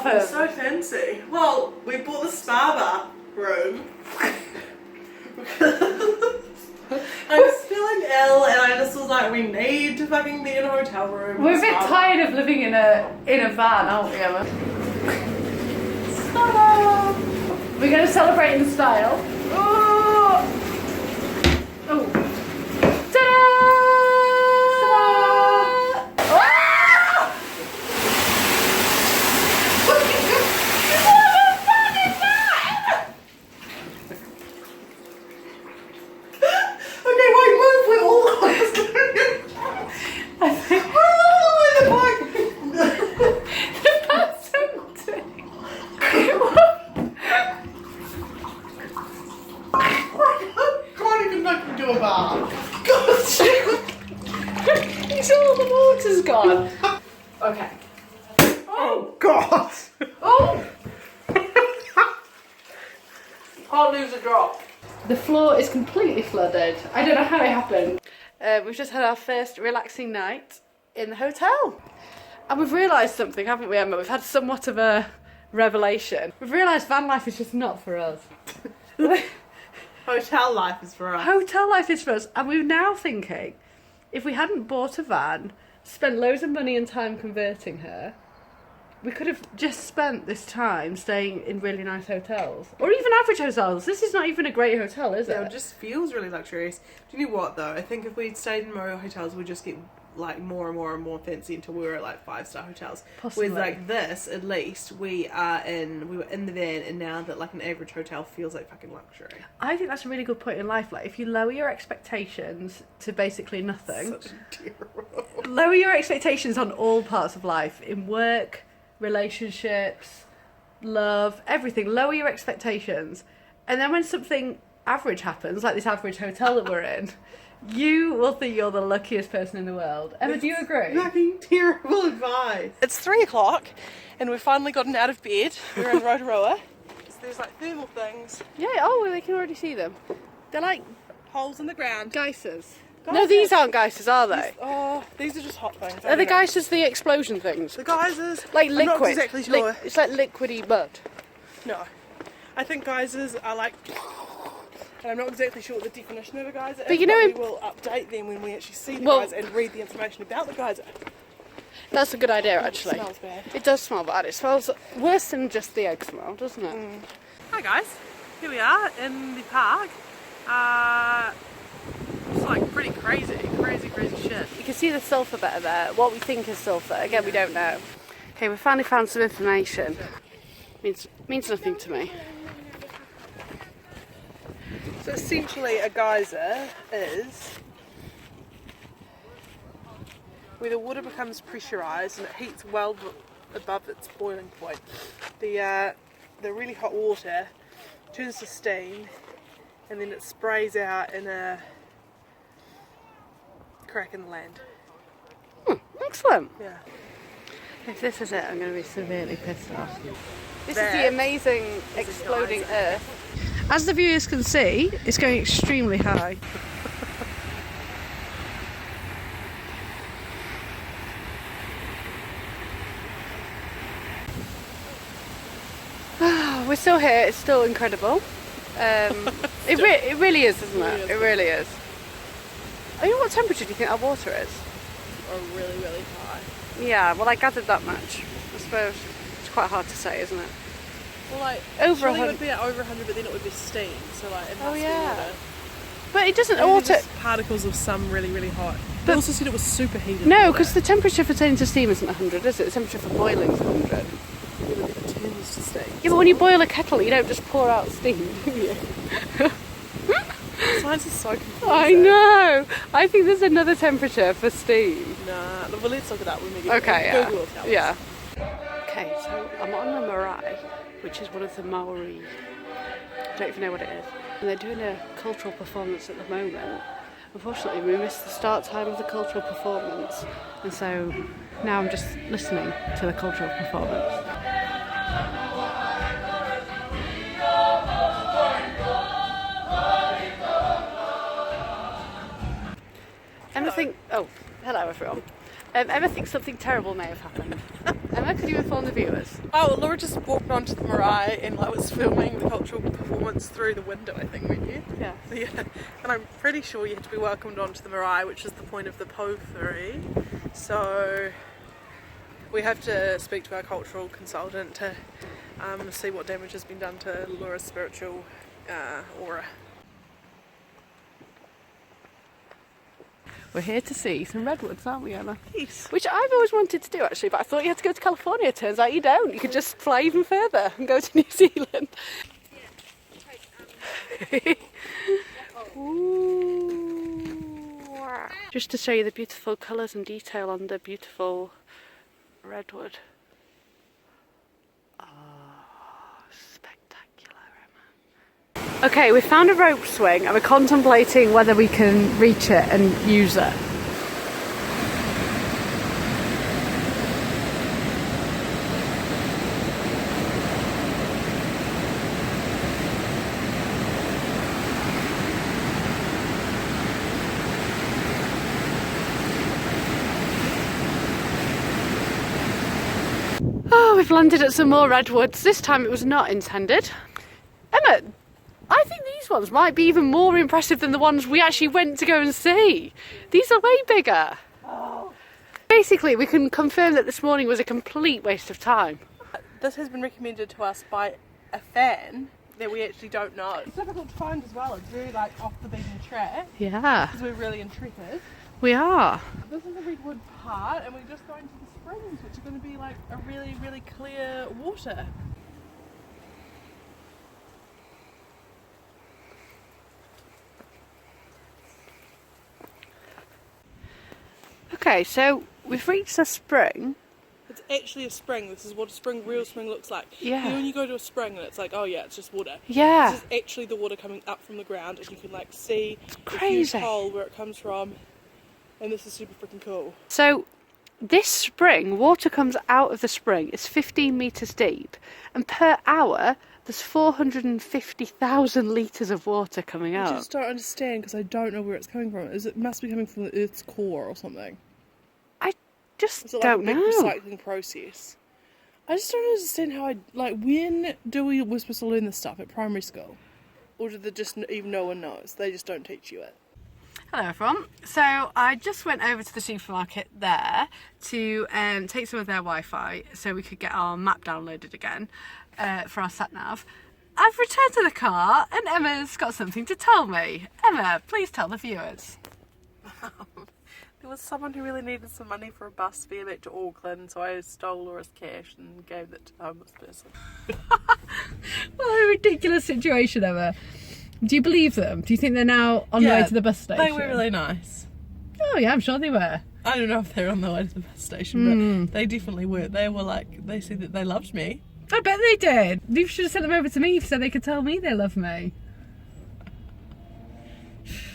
bathroom. It's so fancy. Well, we bought the spa room. I was feeling ill and I just was like, we need to fucking be in a hotel room. We're a bit tired of living in a van, aren't we, Emma? We're going to celebrate in style. Oh! Oh! Ta-da! All the water's gone. Okay. Oh God! Oh! Can't lose a drop. The floor is completely flooded. I don't know how it happened. We've just had our first relaxing night in the hotel. And we've realised something, haven't we, Emma? We've had somewhat of a revelation. We've realised van life is just not for us. Hotel life is for us. Hotel life is for us. And we're now thinking, if we hadn't bought a van, spent loads of money and time converting her, we could have just spent this time staying in really nice hotels. Or even average hotels. This is not even a great hotel, is it? Yeah, it just feels really luxurious. Do you know what though? I think if we'd stayed in more hotels, we'd just get like more and more and more fancy until we were at like 5-star hotels. Possibly. With like this, at least we were in the van, and now that like an average hotel feels like fucking luxury. I think that's a really good point in life. Like, if you lower your expectations to basically nothing, Such terrible. lower your expectations on all parts of life, in work, relationships, love, everything. Lower your expectations, and then when something average happens, like this average hotel that we're in, you will think you're the luckiest person in the world. Emma, do you agree? Fucking terrible advice. It's 3 o'clock and we've finally gotten out of bed. We're in Rotorua. So there's like thermal things. Yeah, oh, well, they can already see them. They're like Holes in the ground. geysers. No, these aren't geysers, are they? These are just hot things. Are the geysers the explosion things? The geysers? Like liquid. I'm not exactly sure. It's like liquidy mud. No. I think geysers are like... And I'm not exactly sure what the definition of a geyser is, But you know, we will update them when we actually see the geyser and read the information about the geyser. That's a good idea, actually. It smells bad. It does smell bad. It smells worse than just the egg smell, doesn't it? Hi guys, here we are in the park. It's like pretty crazy shit. You can see the sulphur better there. What we think is sulphur. Again, we don't know. Okay, we finally found some information. Means nothing to me. So essentially a geyser is where the water becomes pressurised and it heats well above its boiling point. The really hot water turns to steam and then it sprays out in a crack in the land. Excellent. Yeah. If this is it, I'm going to be severely pissed off. This is the amazing exploding Earth. As the viewers can see, it's going extremely high. We're still here, it's still incredible. It really is, isn't it? It really is. I mean, what temperature do you think our water is? Or really high. Yeah, well, I gathered that much. I suppose it's quite hard to say, isn't it? Well, like, Over surely 100. it would be at over 100, but then it would be steam, so like it must be water. But it doesn't Maybe alter. just particles of some really hot. They also said it was superheated. No, because the temperature for turning to steam isn't 100, is it? The temperature for boiling is 100. Yeah, but it turns to steam. Yeah, but when you boil a kettle, you don't just pour out steam, do you? Science is so confusing. I know. I think there's another temperature for steam. Nah, well, let's look it up when we get Okay, yeah. Google will tell us. Yeah. Okay, so I'm on the marae, which is one of the Maori. I don't even know what it is. And they're doing a cultural performance at the moment. Unfortunately, we missed the start time of the cultural performance, and so now I'm just listening to the cultural performance. Emma thinks... Oh, hello everyone. Emma thinks something terrible may have happened. Emma, could you inform the viewers? Oh, Laura just walked onto the marae and like was filming the cultural performance through the window, I think, weren't you? Yeah. So, yeah. And I'm pretty sure you have to be welcomed onto the marae, which is the point of the potpourri. So we have to speak to our cultural consultant to see what damage has been done to Laura's spiritual aura. We're here to see some redwoods, aren't we, Emma? Yes. Which I've always wanted to do, actually, but I thought you had to go to California. Turns out you don't. You could just fly even further and go to New Zealand. Ooh. Just to show you the beautiful colours and detail on the beautiful redwood. Oh, spectacular, Emma. Okay, we found a rope swing and we're contemplating whether we can reach it and use it. Oh, we've landed at some more redwoods. This time it was not intended. Emma, I think these ones might be even more impressive than the ones we actually went to go and see. These are way bigger. Oh. Basically, we can confirm that this morning was a complete waste of time. This has been recommended to us by a fan that we actually don't know. It's difficult to find as well. It's very like off the beaten track. Yeah. Because we're really intrepid. We are. This is the redwood part, and we're just going to the springs, which are going to be like a really, really clear water. Okay, so we've reached a spring. It's actually a spring. This is what a spring, real spring looks like. Yeah. You know when you go to a spring and it's like, oh yeah, it's just water. Yeah. This is actually the water coming up from the ground, and you can like see the crazy. huge hole where it comes from. And this is super freaking cool. So this spring, water comes out of the spring. It's 15 metres deep, and per hour there's 450,000 litres of water coming out. I just don't understand because I don't know where it's coming from. It must be coming from the Earth's core or something. I just Is it like don't a big know. recycling process? I just don't understand how when we're supposed to learn this stuff at primary school? Or do they just, even no one knows? They just don't teach you it. Hello everyone. So I just went over to the supermarket there to take some of their Wi-Fi so we could get our map downloaded again for our sat-nav. I've returned to the car and Emma's got something to tell me. Emma, please tell the viewers. There was someone who really needed some money for a bus fare back to Auckland, so I stole Laura's cash and gave it to the homeless person. What a ridiculous situation, Emma. Do you believe them? Do you think they're now on the way to the bus station? They were really nice. Oh yeah, I'm sure they were. I don't know if they're on the way to the bus station, but they definitely were. They were like, they said that they loved me. I bet they did. You should have sent them over to me so they could tell me they love me.